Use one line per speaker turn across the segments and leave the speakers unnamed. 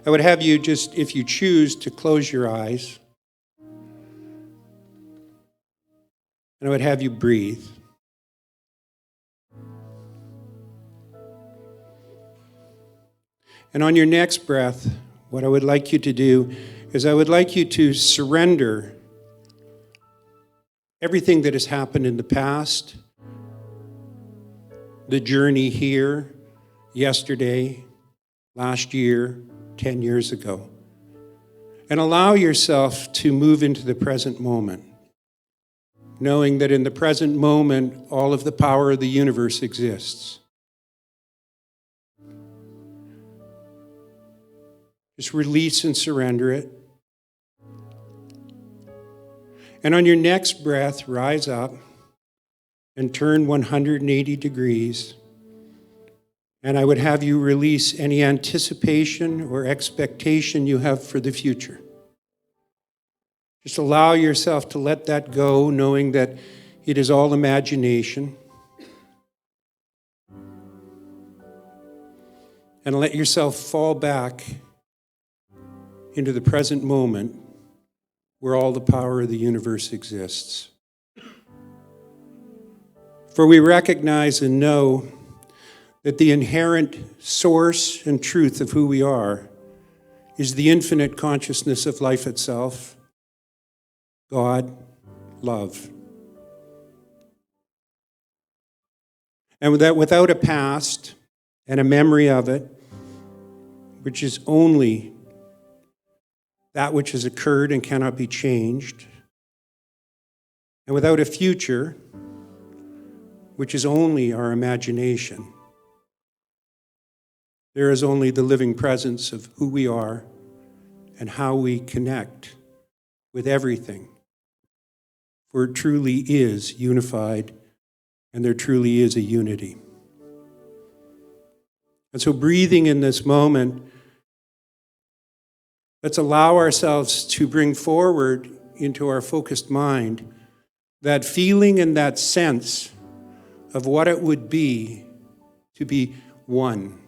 I would have you just, if you choose, to close your eyes. And I would have you breathe. And on your next breath, what I would like you to do is I would like you to surrender everything that has happened in the past, the journey here, yesterday, last year, 10 years ago, and allow yourself to move into the present moment, knowing that in the present moment, all of the power of the universe exists. Just release and surrender it. And on your next breath, rise up and turn 180 degrees. And I would have you release any anticipation or expectation you have for the future. Just allow yourself to let that go, knowing that it is all imagination. And let yourself fall back into the present moment where all the power of the universe exists. For we recognize and know that the inherent source and truth of who we are is the infinite consciousness of life itself, God, love. And that without a past and a memory of it, which is only that which has occurred and cannot be changed, and without a future, which is only our imagination, there is only the living presence of who we are and how we connect with everything. For it truly is unified, and there truly is a unity. And so breathing in this moment, let's allow ourselves to bring forward into our focused mind that feeling and that sense of what it would be to be one,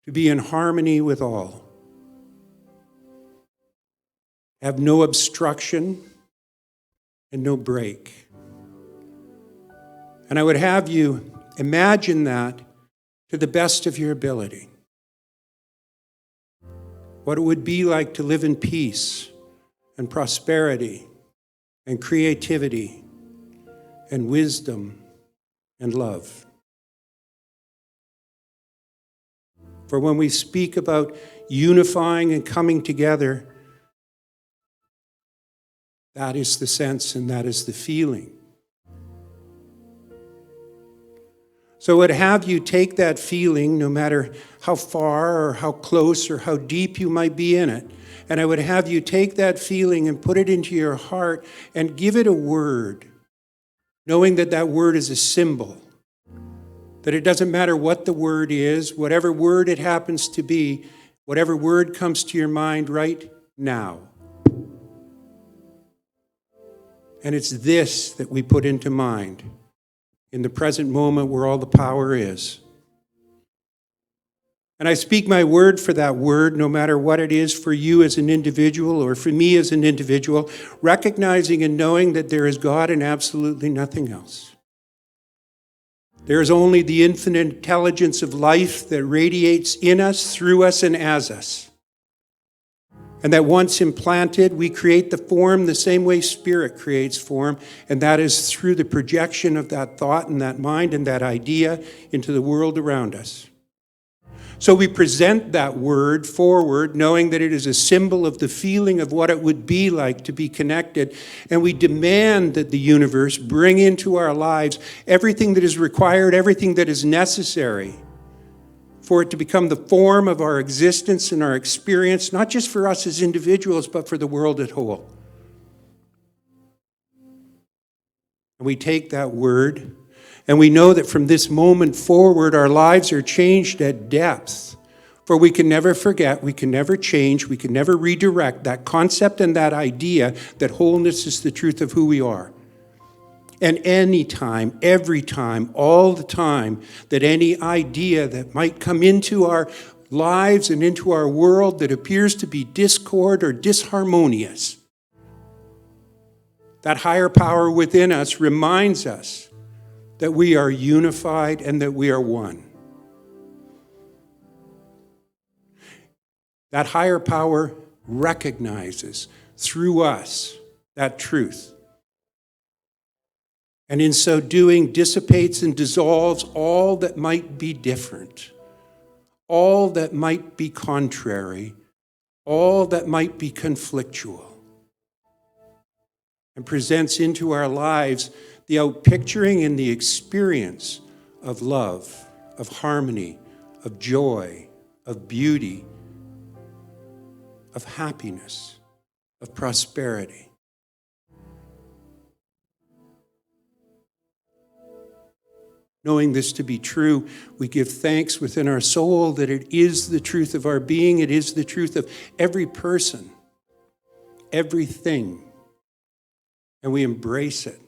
to be in harmony with all, have no obstruction and no break. And I would have you imagine that to the best of your ability. What it would be like to live in peace and prosperity and creativity and wisdom and love. For when we speak about unifying and coming together, that is the sense and that is the feeling. So I would have you take that feeling, no matter how far or how close or how deep you might be in it, and I would have you take that feeling and put it into your heart and give it a word, knowing that that word is a symbol, that it doesn't matter what the word is, whatever word it happens to be, whatever word comes to your mind right now. And it's this that we put into mind in the present moment where all the power is. And I speak my word for that word, no matter what it is for you as an individual or for me as an individual, recognizing and knowing that there is God and absolutely nothing else. There is only the infinite intelligence of life that radiates in us, through us, and as us. And that once implanted, we create the form the same way spirit creates form, and that is through the projection of that thought and that mind and that idea into the world around us. So we present that word forward, knowing that it is a symbol of the feeling of what it would be like to be connected, and we demand that the universe bring into our lives everything that is required, everything that is necessary for it to become the form of our existence and our experience, not just for us as individuals, but for the world as whole. And we take that word, and we know that from this moment forward, our lives are changed at depth. For we can never forget, we can never change, we can never redirect that concept and that idea that wholeness is the truth of who we are. And any time, every time, all the time, that any idea that might come into our lives and into our world that appears to be discord or disharmonious. That higher power within us reminds us that we are unified and that we are one. That higher power recognizes through us that truth. And in so doing, dissipates and dissolves all that might be different, all that might be contrary, all that might be conflictual, and presents into our lives the outpicturing and the experience of love, of harmony, of joy, of beauty, of happiness, of prosperity. Knowing this to be true, we give thanks within our soul that it is the truth of our being, it is the truth of every person, everything, and we embrace it,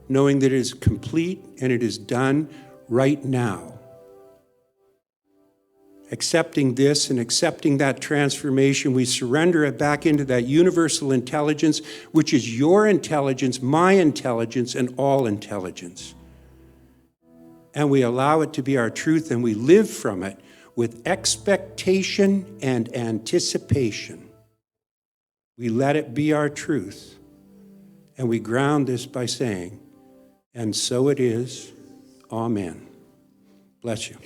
knowing that it is complete and it is done right now. Accepting this and accepting that transformation, we surrender it back into that universal intelligence, which is your intelligence, my intelligence, and all intelligence. And we allow it to be our truth, and we live from it with expectation and anticipation. We let it be our truth, and we ground this by saying, and so it is, amen. Bless you.